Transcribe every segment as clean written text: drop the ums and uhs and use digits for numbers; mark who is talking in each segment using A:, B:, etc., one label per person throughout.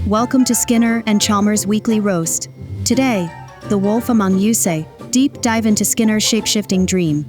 A: Welcome to Skinner and Chalmers Weekly Roast. Today, The Wolf Among You Say, deep dive into Skinner's shapeshifting dream.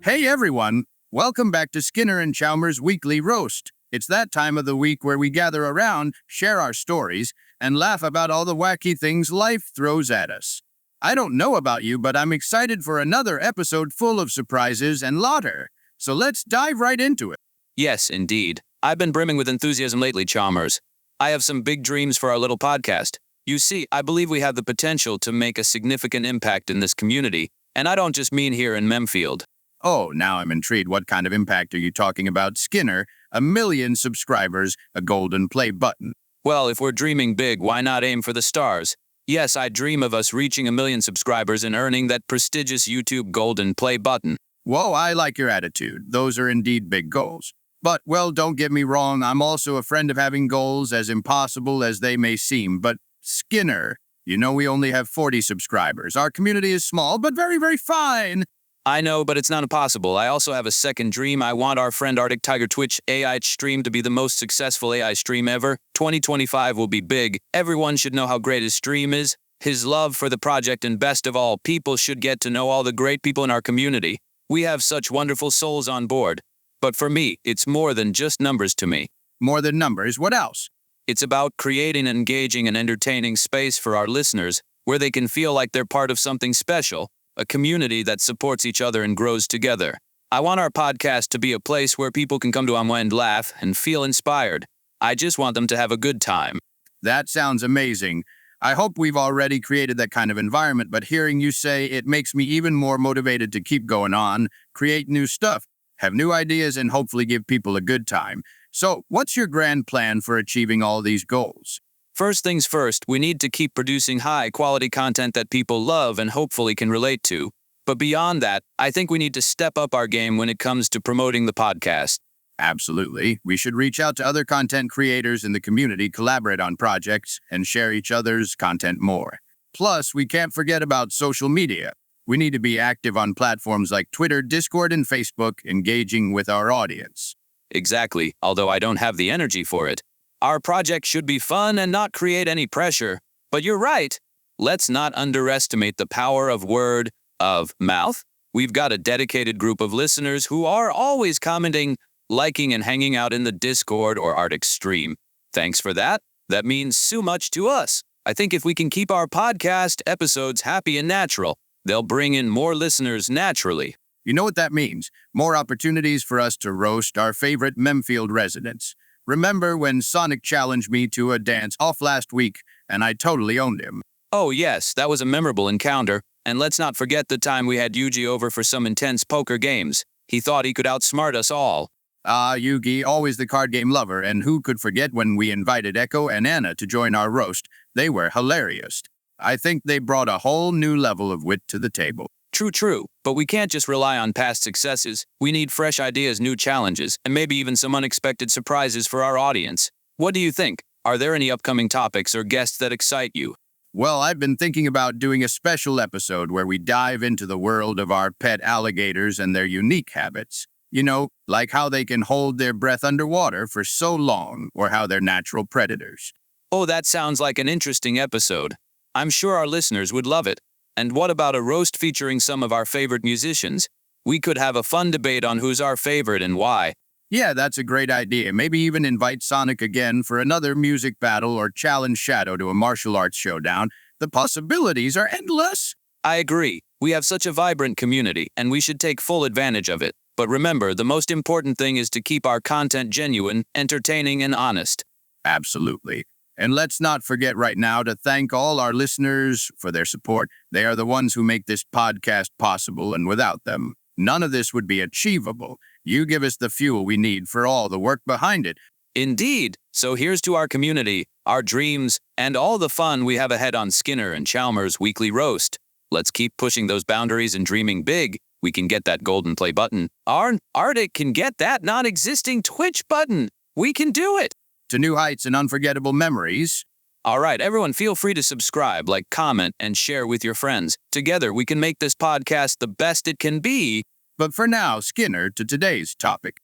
B: Hey everyone, welcome back to Skinner and Chalmers Weekly Roast. It's that time of the week where we gather around, share our stories, and laugh about all the wacky things life throws at us. I don't know about you, but I'm excited for another episode full of surprises and laughter. So let's dive right into it.
C: Yes, indeed. I've been brimming with enthusiasm lately, Chalmers. I have some big dreams for our little podcast. You see, I believe we have the potential to make a significant impact in this community, and I don't just mean here in Memfield.
B: Oh, now I'm intrigued. What kind of impact are you talking about, Skinner? 1 million subscribers, a golden play button.
C: Well, if we're dreaming big, why not aim for the stars? Yes, I dream of us reaching 1 million subscribers and earning that prestigious YouTube golden play button.
B: Whoa, I like your attitude. Those are indeed big goals. But, well, don't get me wrong, I'm also a friend of having goals, as impossible as they may seem. But, Skinner, you know we only have 40 subscribers. Our community is small, but very, very fine.
C: I know, but it's not impossible. I also have a second dream. I want our friend ArticTiger Twitch AI stream to be the most successful AI stream ever. 2025 will be big. Everyone should know how great his stream is, his love for the project, and best of all, people should get to know all the great people in our community. We have such wonderful souls on board. But for me, it's more than just numbers to me.
B: More than numbers, what else?
C: It's about creating an engaging and entertaining space for our listeners where they can feel like they're part of something special, a community that supports each other and grows together. I want our podcast to be a place where people can come to unwind, laugh, and feel inspired. I just want them to have a good time.
B: That sounds amazing. I hope we've already created that kind of environment, but hearing you say it makes me even more motivated to keep going on, create new stuff, have new ideas, and hopefully give people a good time. So, what's your grand plan for achieving all these goals?
C: First things first, we need to keep producing high-quality content that people love and hopefully can relate to. But beyond that, I think we need to step up our game when it comes to promoting the podcast.
B: Absolutely. We should reach out to other content creators in the community, collaborate on projects, and share each other's content more. Plus, we can't forget about social media. We need to be active on platforms like Twitter, Discord, and Facebook, engaging with our audience.
C: Exactly, although I don't have the energy for it. Our project should be fun and not create any pressure. But you're right. Let's not underestimate the power of word of mouth. We've got a dedicated group of listeners who are always commenting, liking, and hanging out in the Discord or Arctic stream. Thanks for that. That means so much to us. I think if we can keep our podcast episodes happy and natural, they'll bring in more listeners naturally.
B: You know what that means? More opportunities for us to roast our favorite Memfield residents. Remember when Sonic challenged me to a dance-off last week, and I totally owned him?
C: Oh yes, that was a memorable encounter. And let's not forget the time we had Yuji over for some intense poker games. He thought he could outsmart us all.
B: Yugi, always the card game lover, and who could forget when we invited Echo and Anna to join our roast? They were hilarious. I think they brought a whole new level of wit to the table.
C: True, but we can't just rely on past successes. We need fresh ideas, new challenges, and maybe even some unexpected surprises for our audience. What do you think? Are there any upcoming topics or guests that excite you?
B: Well, I've been thinking about doing a special episode where we dive into the world of our pet alligators and their unique habits. You know, like how they can hold their breath underwater for so long, or how they're natural predators.
C: Oh, that sounds like an interesting episode. I'm sure our listeners would love it. And what about a roast featuring some of our favorite musicians? We could have a fun debate on who's our favorite and why.
B: Yeah, that's a great idea. Maybe even invite Sonic again for another music battle or challenge Shadow to a martial arts showdown. The possibilities are endless.
C: I agree. We have such a vibrant community, and we should take full advantage of it. But remember, the most important thing is to keep our content genuine, entertaining, and honest.
B: Absolutely. And let's not forget right now to thank all our listeners for their support. They are the ones who make this podcast possible, and without them, none of this would be achievable. You give us the fuel we need for all the work behind it.
C: Indeed. So here's to our community, our dreams, and all the fun we have ahead on Skinner and Chalmers Weekly Roast. Let's keep pushing those boundaries and dreaming big. We can get that golden play button. Our Arctic can get that non-existing Twitch button. We can do it.
B: To new heights and unforgettable memories.
C: All right, everyone, feel free to subscribe, like, comment, and share with your friends. Together, we can make this podcast the best it can be.
B: But for now, Skinner, to today's topic.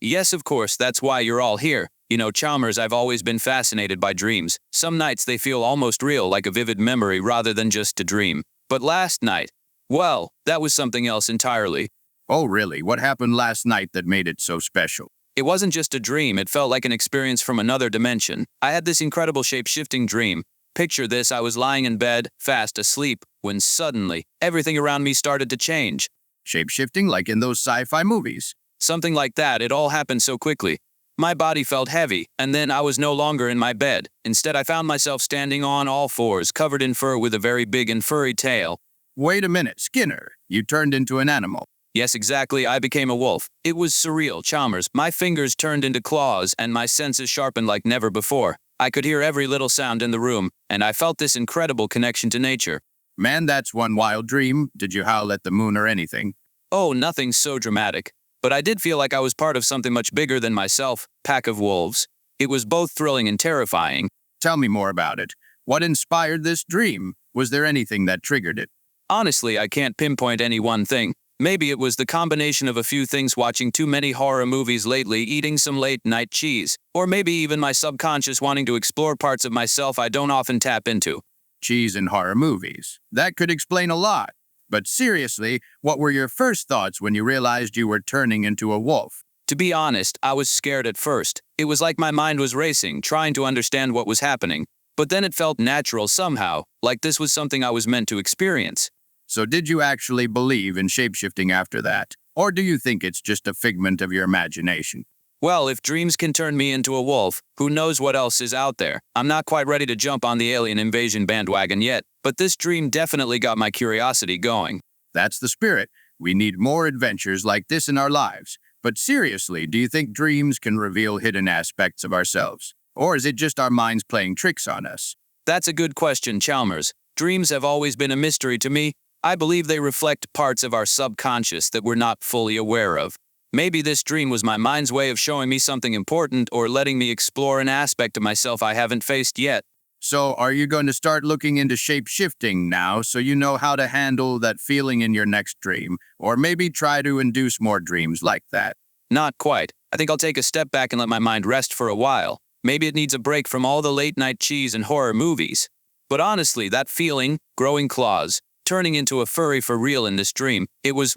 C: Yes, of course, that's why you're all here. You know, Chalmers, I've always been fascinated by dreams. Some nights they feel almost real, like a vivid memory rather than just a dream. But last night, well, that was something else entirely.
B: Oh, really? What happened last night that made it so special?
C: It wasn't just a dream, it felt like an experience from another dimension. I had this incredible shape-shifting dream. Picture this, I was lying in bed, fast asleep, when suddenly, everything around me started to change.
B: Shape-shifting like in those sci-fi movies?
C: Something like that, it all happened so quickly. My body felt heavy, and then I was no longer in my bed. Instead, I found myself standing on all fours, covered in fur with a very big and furry tail.
B: Wait a minute, Skinner. You turned into an animal.
C: Yes, exactly, I became a wolf. It was surreal, Chalmers. My fingers turned into claws, and my senses sharpened like never before. I could hear every little sound in the room, and I felt this incredible connection to nature.
B: Man, that's one wild dream. Did you howl at the moon or anything?
C: Oh, nothing so dramatic. But I did feel like I was part of something much bigger than myself, pack of wolves. It was both thrilling and terrifying.
B: Tell me more about it. What inspired this dream? Was there anything that triggered it?
C: Honestly, I can't pinpoint any one thing. Maybe it was the combination of a few things, watching too many horror movies lately, eating some late-night cheese, or maybe even my subconscious wanting to explore parts of myself I don't often tap into.
B: Cheese and horror movies. That could explain a lot. But seriously, what were your first thoughts when you realized you were turning into a wolf?
C: To be honest, I was scared at first. It was like my mind was racing, trying to understand what was happening. But then it felt natural somehow, like this was something I was meant to experience.
B: So did you actually believe in shapeshifting after that? Or do you think it's just a figment of your imagination?
C: Well, if dreams can turn me into a wolf, who knows what else is out there? I'm not quite ready to jump on the alien invasion bandwagon yet, but this dream definitely got my curiosity going.
B: That's the spirit. We need more adventures like this in our lives. But seriously, do you think dreams can reveal hidden aspects of ourselves? Or is it just our minds playing tricks on us?
C: That's a good question, Chalmers. Dreams have always been a mystery to me. I believe they reflect parts of our subconscious that we're not fully aware of. Maybe this dream was my mind's way of showing me something important or letting me explore an aspect of myself I haven't faced yet.
B: So are you going to start looking into shape-shifting now so you know how to handle that feeling in your next dream? Or maybe try to induce more dreams like that?
C: Not quite. I think I'll take a step back and let my mind rest for a while. Maybe it needs a break from all the late-night cheese and horror movies. But honestly, that feeling, growing claws, turning into a furry for real in this dream, it was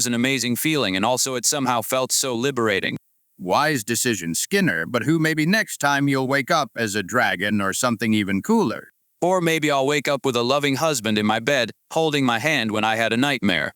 C: an amazing feeling, and also it somehow felt so liberating.
B: Wise decision, Skinner, but who maybe next time you'll wake up as a dragon or something even cooler?
C: Or maybe I'll wake up with a loving husband in my bed, holding my hand when I had a nightmare.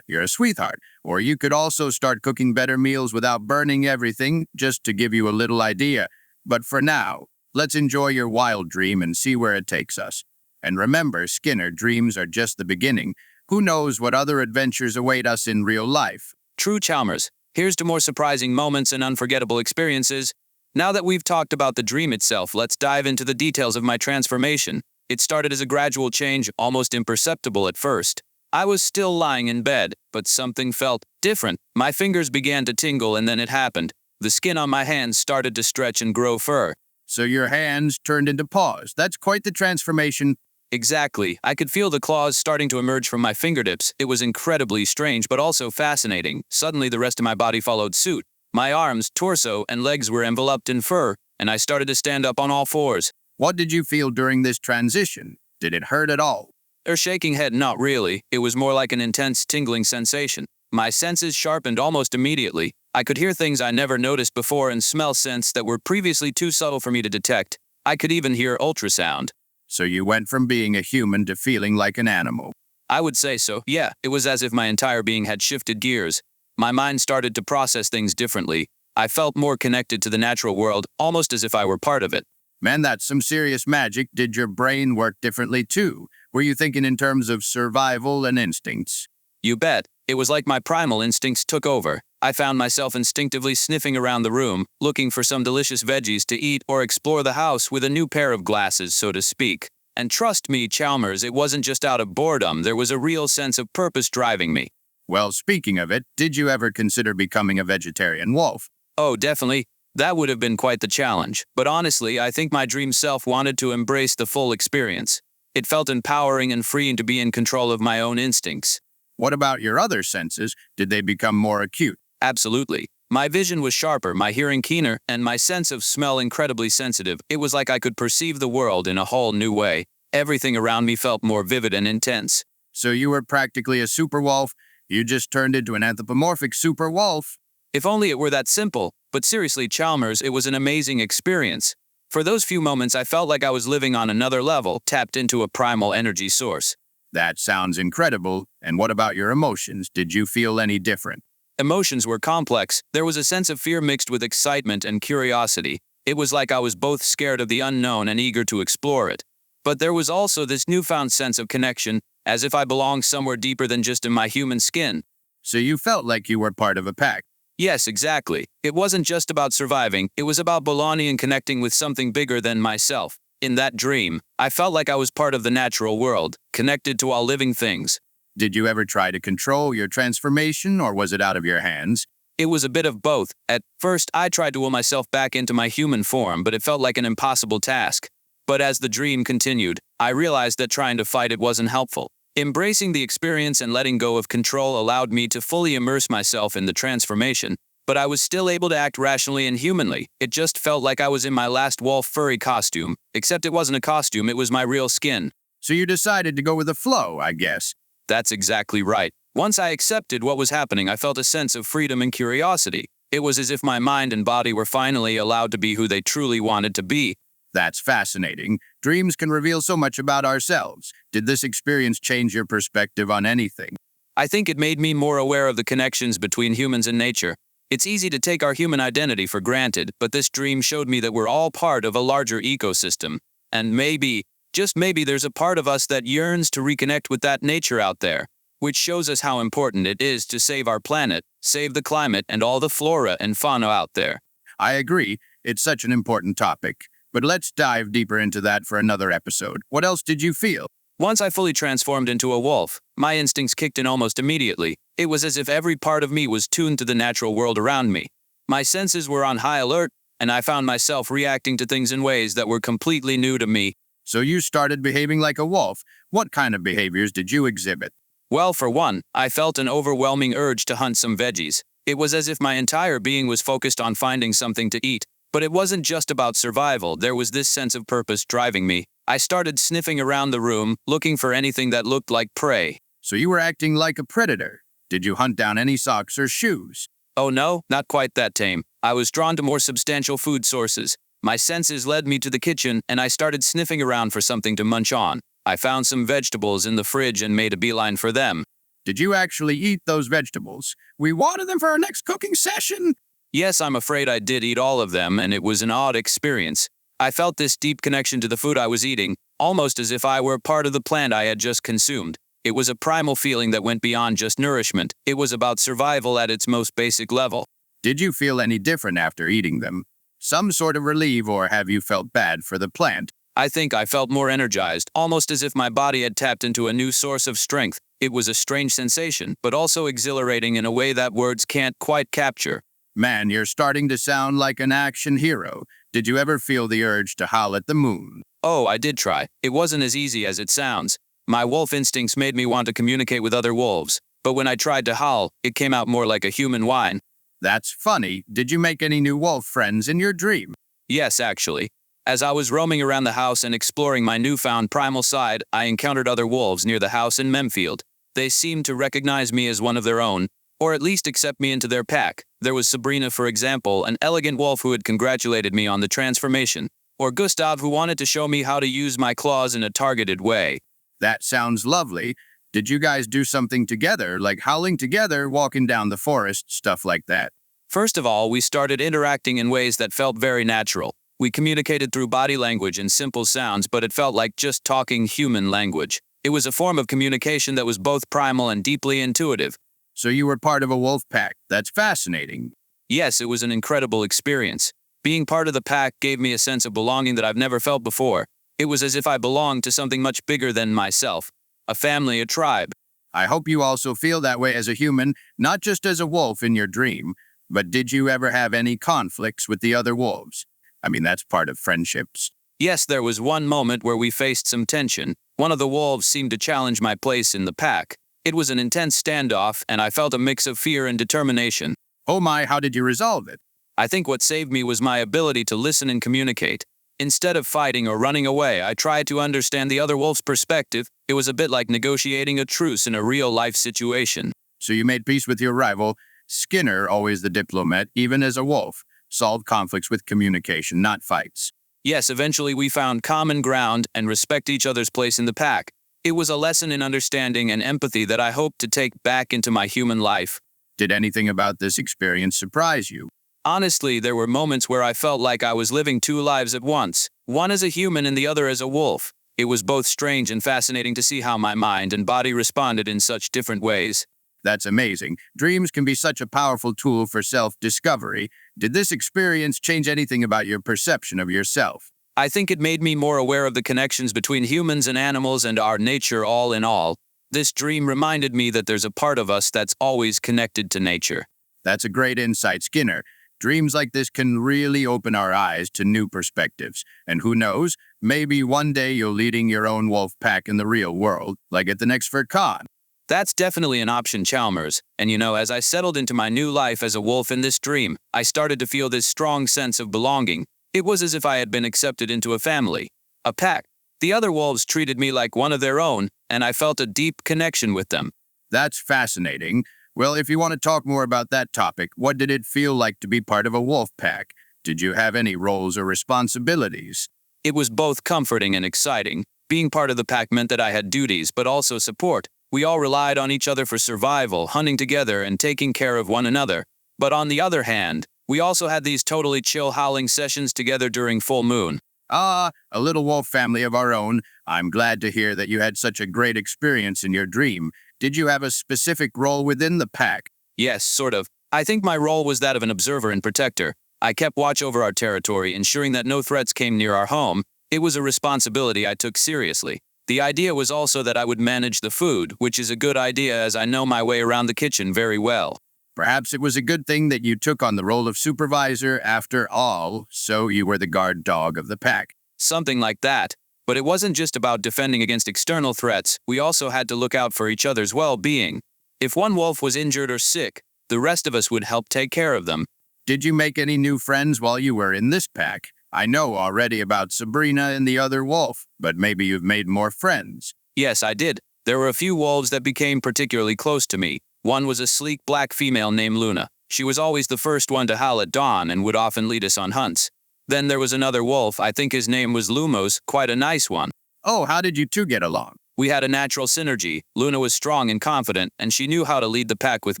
B: You're a sweetheart. Or you could also start cooking better meals without burning everything, just to give you a little idea. But for now, let's enjoy your wild dream and see where it takes us. And remember, Skinner, dreams are just the beginning. Who knows what other adventures await us in real life?
C: True, Chalmers. Here's to more surprising moments and unforgettable experiences. Now that we've talked about the dream itself, let's dive into the details of my transformation. It started as a gradual change, almost imperceptible at first. I was still lying in bed, but something felt different. My fingers began to tingle, and then it happened. The skin on my hands started to stretch and grow fur.
B: So your hands turned into paws. That's quite the transformation.
C: Exactly. I could feel the claws starting to emerge from my fingertips. It was incredibly strange, but also fascinating. Suddenly, the rest of my body followed suit. My arms, torso, and legs were enveloped in fur, and I started to stand up on all fours.
B: What did you feel during this transition? Did it hurt at all?
C: Her shaking head, not really. It was more like an intense tingling sensation. My senses sharpened almost immediately. I could hear things I never noticed before and smell scents that were previously too subtle for me to detect. I could even hear ultrasound.
B: So you went from being a human to feeling like an animal.
C: I would say so, yeah. It was as if my entire being had shifted gears. My mind started to process things differently. I felt more connected to the natural world, almost as if I were part of it.
B: Man, that's some serious magic. Did your brain work differently too? Were you thinking in terms of survival and instincts?
C: You bet. It was like my primal instincts took over. I found myself instinctively sniffing around the room, looking for some delicious veggies to eat or explore the house with a new pair of glasses, so to speak. And trust me, Chalmers, it wasn't just out of boredom. There was a real sense of purpose driving me.
B: Well, speaking of it, did you ever consider becoming a vegetarian wolf?
C: Oh, definitely. That would have been quite the challenge. But honestly, I think my dream self wanted to embrace the full experience. It felt empowering and freeing to be in control of my own instincts.
B: What about your other senses? Did they become more acute?
C: Absolutely. My vision was sharper, my hearing keener, and my sense of smell incredibly sensitive. It was like I could perceive the world in a whole new way. Everything around me felt more vivid and intense.
B: So you were practically a super wolf. You just turned into an anthropomorphic super wolf.
C: If only it were that simple. But seriously, Chalmers, it was an amazing experience. For those few moments, I felt like I was living on another level, tapped into a primal energy source.
B: That sounds incredible. And what about your emotions? Did you feel any different?
C: Emotions were complex. There was a sense of fear mixed with excitement and curiosity. It was like I was both scared of the unknown and eager to explore it. But there was also this newfound sense of connection, as if I belonged somewhere deeper than just in my human skin.
B: So you felt like you were part of a pack.
C: Yes, exactly. It wasn't just about surviving, it was about belonging and connecting with something bigger than myself. In that dream, I felt like I was part of the natural world, connected to all living things.
B: Did you ever try to control your transformation, or was it out of your hands?
C: It was a bit of both. At first, I tried to will myself back into my human form, but it felt like an impossible task. But as the dream continued, I realized that trying to fight it wasn't helpful. Embracing the experience and letting go of control allowed me to fully immerse myself in the transformation, but I was still able to act rationally and humanly. It just felt like I was in my last wolf furry costume, except it wasn't a costume, it was my real skin.
B: So you decided to go with the flow, I guess.
C: That's exactly right. Once I accepted what was happening, I felt a sense of freedom and curiosity. It was as if my mind and body were finally allowed to be who they truly wanted to be.
B: That's fascinating. Dreams can reveal so much about ourselves. Did this experience change your perspective on anything?
C: I think it made me more aware of the connections between humans and nature. It's easy to take our human identity for granted, but this dream showed me that we're all part of a larger ecosystem. And maybe, just maybe, there's a part of us that yearns to reconnect with that nature out there, which shows us how important it is to save our planet, save the climate, and all the flora and fauna out there.
B: I agree. It's such an important topic. But let's dive deeper into that for another episode. What else did you feel?
C: Once I fully transformed into a wolf, my instincts kicked in almost immediately. It was as if every part of me was tuned to the natural world around me. My senses were on high alert, and I found myself reacting to things in ways that were completely new to me.
B: So you started behaving like a wolf. What kind of behaviors did you exhibit?
C: Well, for one, I felt an overwhelming urge to hunt some veggies. It was as if my entire being was focused on finding something to eat. But it wasn't just about survival, there was this sense of purpose driving me. I started sniffing around the room, looking for anything that looked like prey.
B: So you were acting like a predator. Did you hunt down any socks or shoes?
C: Oh no, not quite that tame. I was drawn to more substantial food sources. My senses led me to the kitchen, and I started sniffing around for something to munch on. I found some vegetables in the fridge and made a beeline for them.
B: Did you actually eat those vegetables? We water them for our next cooking session?
C: Yes, I'm afraid I did eat all of them, and it was an odd experience. I felt this deep connection to the food I was eating, almost as if I were part of the plant I had just consumed. It was a primal feeling that went beyond just nourishment. It was about survival at its most basic level.
B: Did you feel any different after eating them? Some sort of relief, or have you felt bad for the plant?
C: I think I felt more energized, almost as if my body had tapped into a new source of strength. It was a strange sensation, but also exhilarating in a way that words can't quite capture.
B: Man, you're starting to sound like an action hero. Did you ever feel the urge to howl at the moon?
C: Oh, I did try. It wasn't as easy as it sounds. My wolf instincts made me want to communicate with other wolves, but when I tried to howl, it came out more like a human whine.
B: That's funny. Did you make any new wolf friends in your dream?
C: Yes, actually. As I was roaming around the house and exploring my newfound primal side, I encountered other wolves near the house in Memfield. They seemed to recognize me as one of their own, or at least accept me into their pack. There was Sabrina, for example, an elegant wolf who had congratulated me on the transformation, or Gustav, who wanted to show me how to use my claws in a targeted way.
B: That sounds lovely. Did you guys do something together, like howling together, walking down the forest, stuff like that?
C: First of all, we started interacting in ways that felt very natural. We communicated through body language and simple sounds, but it felt like just talking human language. It was a form of communication that was both primal and deeply intuitive.
B: So you were part of a wolf pack. That's fascinating.
C: Yes, it was an incredible experience. Being part of the pack gave me a sense of belonging that I've never felt before. It was as if I belonged to something much bigger than myself. A family, a tribe.
B: I hope you also feel that way as a human, not just as a wolf in your dream. But did you ever have any conflicts with the other wolves? I mean, that's part of friendships.
C: Yes, there was one moment where we faced some tension. One of the wolves seemed to challenge my place in the pack. It was an intense standoff, and I felt a mix of fear and determination.
B: Oh my, how did you resolve it?
C: I think what saved me was my ability to listen and communicate. Instead of fighting or running away, I tried to understand the other wolf's perspective. It was a bit like negotiating a truce in a real-life situation.
B: So you made peace with your rival. Skinner, always the diplomat, even as a wolf, solved conflicts with communication, not fights.
C: Yes, eventually we found common ground and respect each other's place in the pack. It was a lesson in understanding and empathy that I hope to take back into my human life.
B: Did anything about this experience surprise you?
C: Honestly, there were moments where I felt like I was living two lives at once, one as a human and the other as a wolf. It was both strange and fascinating to see how my mind and body responded in such different ways.
B: That's amazing. Dreams can be such a powerful tool for self-discovery. Did this experience change anything about your perception of yourself?
C: I think it made me more aware of the connections between humans and animals and our nature all in all. This dream reminded me that there's a part of us that's always connected to nature.
B: That's a great insight, Skinner. Dreams like this can really open our eyes to new perspectives. And who knows, maybe one day you're leading your own wolf pack in the real world, like at the next FurCon.
C: That's definitely an option, Chalmers. And as I settled into my new life as a wolf in this dream, I started to feel this strong sense of belonging. It was as if I had been accepted into a family, a pack. The other wolves treated me like one of their own, and I felt a deep connection with them.
B: That's fascinating. Well, if you want to talk more about that topic, what did it feel like to be part of a wolf pack? Did you have any roles or responsibilities?
C: It was both comforting and exciting. Being part of the pack meant that I had duties, but also support. We all relied on each other for survival, hunting together and taking care of one another. But on the other hand, we also had these totally chill howling sessions together during full moon.
B: Ah, a little wolf family of our own. I'm glad to hear that you had such a great experience in your dream. Did you have a specific role within the pack?
C: Yes, sort of. I think my role was that of an observer and protector. I kept watch over our territory, ensuring that no threats came near our home. It was a responsibility I took seriously. The idea was also that I would manage the food, which is a good idea as I know my way around the kitchen very well.
B: Perhaps it was a good thing that you took on the role of supervisor after all, so you were the guard dog of the pack.
C: Something like that. But it wasn't just about defending against external threats, we also had to look out for each other's well-being. If one wolf was injured or sick, the rest of us would help take care of them.
B: Did you make any new friends while you were in this pack? I know already about Sabrina and the other wolf, but maybe you've made more friends.
C: Yes, I did. There were a few wolves that became particularly close to me. One was a sleek black female named Luna. She was always the first one to howl at dawn and would often lead us on hunts. Then there was another wolf, I think his name was Lumos, quite a nice one.
B: Oh, how did you two get along?
C: We had a natural synergy. Luna was strong and confident, and she knew how to lead the pack with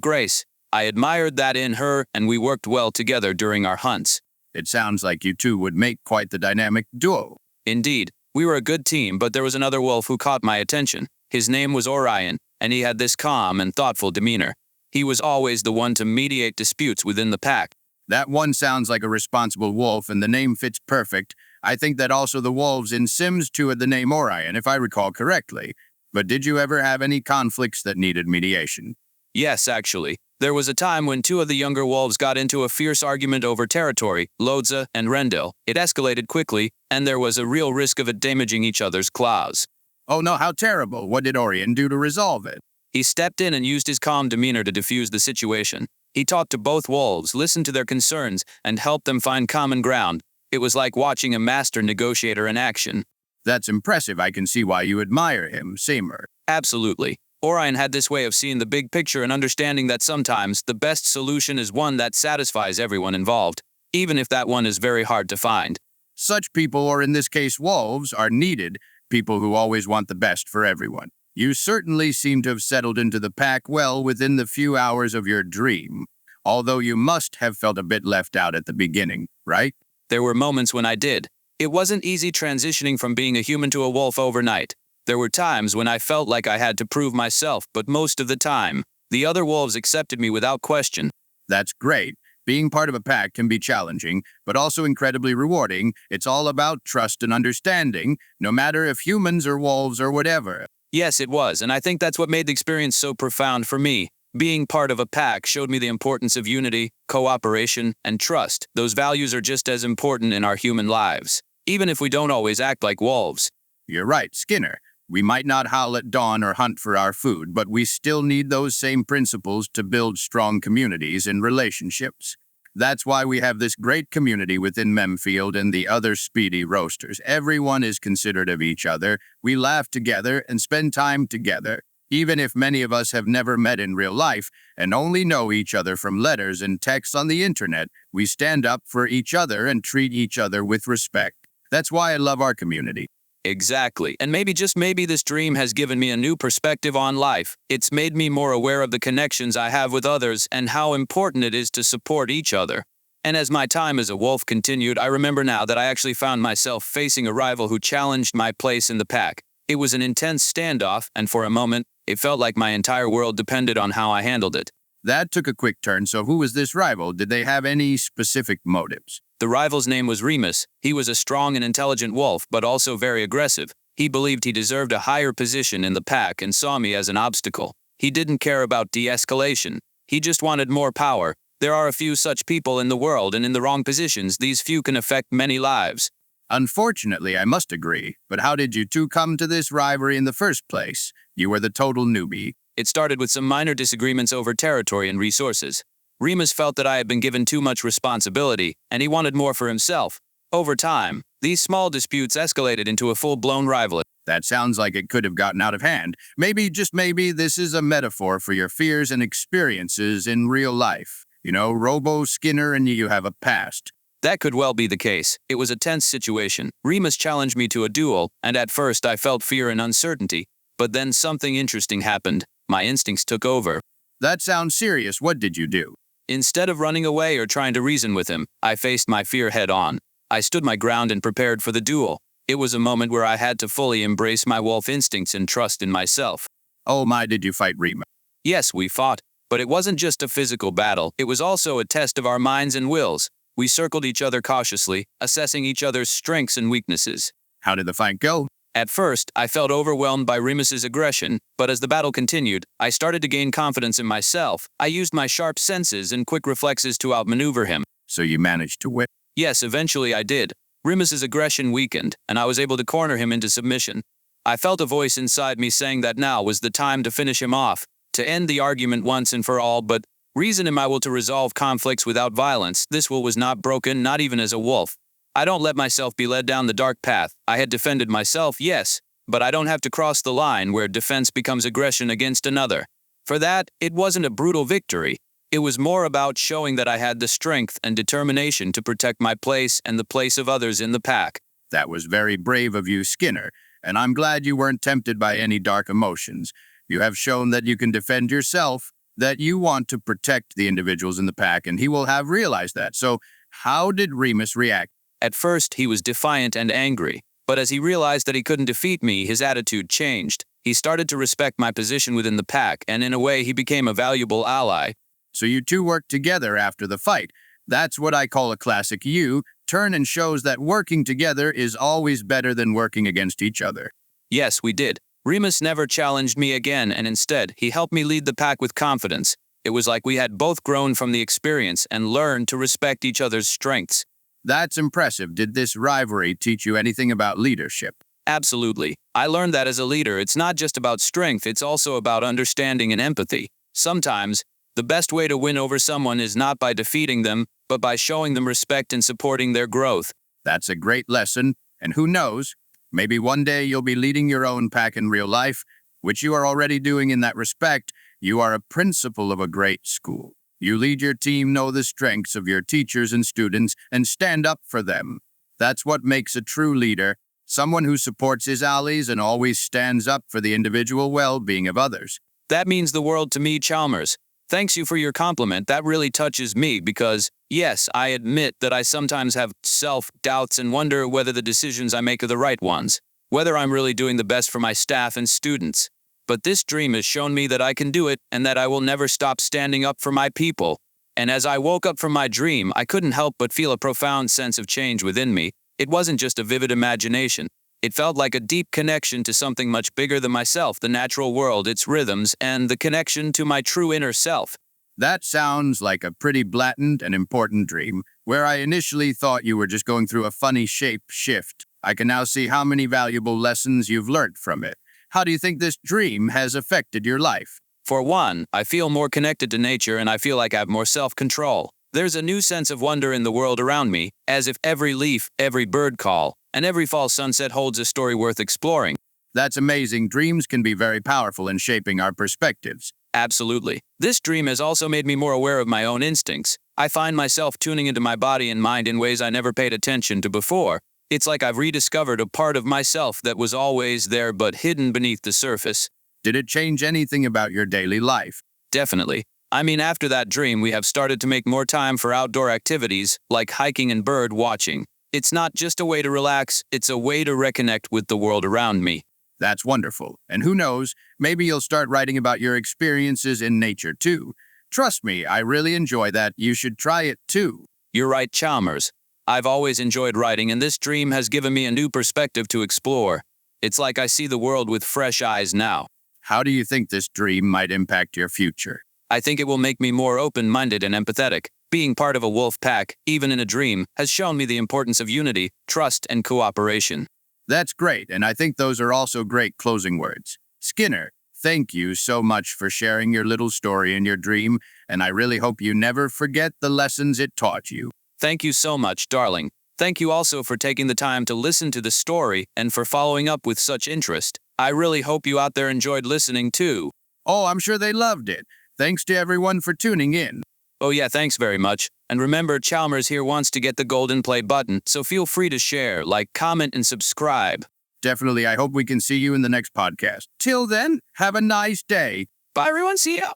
C: grace. I admired that in her, and we worked well together during our hunts.
B: It sounds like you two would make quite the dynamic duo.
C: Indeed, we were a good team, but there was another wolf who caught my attention. His name was Orion, and he had this calm and thoughtful demeanor. He was always the one to mediate disputes within the pack.
B: That one sounds like a responsible wolf, and the name fits perfect. I think that also the wolves in Sims 2 had the name Orion, if I recall correctly. But did you ever have any conflicts that needed mediation?
C: Yes, actually. There was a time when two of the younger wolves got into a fierce argument over territory, Lodza and Rendell. It escalated quickly, and there was a real risk of it damaging each other's claws.
B: Oh no, how terrible. What did Orion do to resolve it?
C: He stepped in and used his calm demeanor to diffuse the situation. He talked to both wolves, listened to their concerns, and helped them find common ground. It was like watching a master negotiator in action.
B: That's impressive. I can see why you admire him, Yamer.
C: Absolutely. Orion had this way of seeing the big picture and understanding that sometimes the best solution is one that satisfies everyone involved, even if that one is very hard to find.
B: Such people, or in this case wolves, are needed, people who always want the best for everyone. You certainly seem to have settled into the pack well within the few hours of your dream, although you must have felt a bit left out at the beginning, right?
C: There were moments when I did. It wasn't easy transitioning from being a human to a wolf overnight. There were times when I felt like I had to prove myself, but most of the time, the other wolves accepted me without question.
B: That's great. Being part of a pack can be challenging, but also incredibly rewarding. It's all about trust and understanding, no matter if humans or wolves or whatever.
C: Yes, it was, and I think that's what made the experience so profound for me. Being part of a pack showed me the importance of unity, cooperation, and trust. Those values are just as important in our human lives, even if we don't always act like wolves.
B: You're right, Skinner. We might not howl at dawn or hunt for our food, but we still need those same principles to build strong communities and relationships. That's why we have this great community within Memfield and the other speedy roasters. Everyone is considerate of each other. We laugh together and spend time together. Even if many of us have never met in real life and only know each other from letters and texts on the internet, we stand up for each other and treat each other with respect. That's why I love our community.
C: Exactly. And maybe, just maybe, this dream has given me a new perspective on life. It's made me more aware of the connections I have with others and how important it is to support each other. And as my time as a wolf continued, I remember now that I actually found myself facing a rival who challenged my place in the pack. It was an intense standoff, and for a moment, it felt like my entire world depended on how I handled it.
B: That took a quick turn, so who was this rival? Did they have any specific motives?
C: The rival's name was Remus. He was a strong and intelligent wolf, but also very aggressive. He believed he deserved a higher position in the pack and saw me as an obstacle. He didn't care about de-escalation. He just wanted more power. There are a few such people in the world, and in the wrong positions, these few can affect many lives.
B: Unfortunately, I must agree. But how did you two come to this rivalry in the first place? You were the total newbie.
C: It started with some minor disagreements over territory and resources. Remus felt that I had been given too much responsibility, and he wanted more for himself. Over time, these small disputes escalated into a full-blown rivalry.
B: That sounds like it could have gotten out of hand. Maybe, just maybe, this is a metaphor for your fears and experiences in real life. You know, Robo, Skinner, and you have a past.
C: That could well be the case. It was a tense situation. Remus challenged me to a duel, and at first I felt fear and uncertainty. But then something interesting happened. My instincts took over.
B: That sounds serious. What did you do?
C: Instead of running away or trying to reason with him, I faced my fear head-on. I stood my ground and prepared for the duel. It was a moment where I had to fully embrace my wolf instincts and trust in myself.
B: Oh my, did you fight Remus?
C: Yes, we fought. But it wasn't just a physical battle. It was also a test of our minds and wills. We circled each other cautiously, assessing each other's strengths and weaknesses.
B: How did the fight go?
C: At first, I felt overwhelmed by Remus's aggression, but as the battle continued, I started to gain confidence in myself. I used my sharp senses and quick reflexes to outmaneuver him.
B: So you managed to win?
C: Yes, eventually I did. Remus's aggression weakened, and I was able to corner him into submission. I felt a voice inside me saying that now was the time to finish him off, to end the argument once and for all, but reason in my will to resolve conflicts without violence. This will was not broken, not even as a wolf. I don't let myself be led down the dark path. I had defended myself, yes, but I don't have to cross the line where defense becomes aggression against another. For that, it wasn't a brutal victory. It was more about showing that I had the strength and determination to protect my place and the place of others in the pack.
B: That was very brave of you, Skinner, and I'm glad you weren't tempted by any dark emotions. You have shown that you can defend yourself, that you want to protect the individuals in the pack, and he will have realized that. So, how did Remus react?
C: At first, he was defiant and angry, but as he realized that he couldn't defeat me, his attitude changed. He started to respect my position within the pack, and in a way, he became a valuable ally.
B: So you two worked together after the fight. That's what I call a classic you turn, and shows that working together is always better than working against each other.
C: Yes, we did. Remus never challenged me again, and instead, he helped me lead the pack with confidence. It was like we had both grown from the experience and learned to respect each other's strengths.
B: That's impressive. Did this rivalry teach you anything about leadership?
C: Absolutely. I learned that as a leader, it's not just about strength, it's also about understanding and empathy. Sometimes, the best way to win over someone is not by defeating them, but by showing them respect and supporting their growth.
B: That's a great lesson, and who knows, maybe one day you'll be leading your own pack in real life, which you are already doing in that respect. You are a principal of a great school. You lead your team, know the strengths of your teachers and students, and stand up for them. That's what makes a true leader, someone who supports his allies and always stands up for the individual well-being of others.
C: That means the world to me, Chalmers. Thanks you for your compliment. That really touches me because, yes, I admit that I sometimes have self-doubts and wonder whether the decisions I make are the right ones, whether I'm really doing the best for my staff and students. But this dream has shown me that I can do it and that I will never stop standing up for my people. And as I woke up from my dream, I couldn't help but feel a profound sense of change within me. It wasn't just a vivid imagination. It felt like a deep connection to something much bigger than myself, the natural world, its rhythms, and the connection to my true inner self.
B: That sounds like a pretty blatant and important dream, where I initially thought you were just going through a funny shape shift. I can now see how many valuable lessons you've learned from it. How do you think this dream has affected your life?
C: For one, I feel more connected to nature and I feel like I have more self-control. There's a new sense of wonder in the world around me, as if every leaf, every bird call, and every fall sunset holds a story worth exploring.
B: That's amazing. Dreams can be very powerful in shaping our perspectives.
C: Absolutely. This dream has also made me more aware of my own instincts. I find myself tuning into my body and mind in ways I never paid attention to before. It's like I've rediscovered a part of myself that was always there but hidden beneath the surface.
B: Did it change anything about your daily life?
C: Definitely. I mean, after that dream, we have started to make more time for outdoor activities, like hiking and bird watching. It's not just a way to relax, it's a way to reconnect with the world around me.
B: That's wonderful. And who knows, maybe you'll start writing about your experiences in nature too. Trust me, I really enjoy that. You should try it too.
C: You're right, Chalmers. I've always enjoyed writing, and this dream has given me a new perspective to explore. It's like I see the world with fresh eyes now.
B: How do you think this dream might impact your future?
C: I think it will make me more open-minded and empathetic. Being part of a wolf pack, even in a dream, has shown me the importance of unity, trust, and cooperation.
B: That's great, and I think those are also great closing words. Skinner, thank you so much for sharing your little story and your dream, and I really hope you never forget the lessons it taught you.
C: Thank you so much, darling. Thank you also for taking the time to listen to the story and for following up with such interest. I really hope you out there enjoyed listening too.
B: Oh, I'm sure they loved it. Thanks to everyone for tuning in.
C: Oh yeah, thanks very much. And remember, Chalmers here wants to get the golden play button, so feel free to share, like, comment, and subscribe.
B: Definitely, I hope we can see you in the next podcast. Till then, have a nice day.
C: Bye everyone, see ya!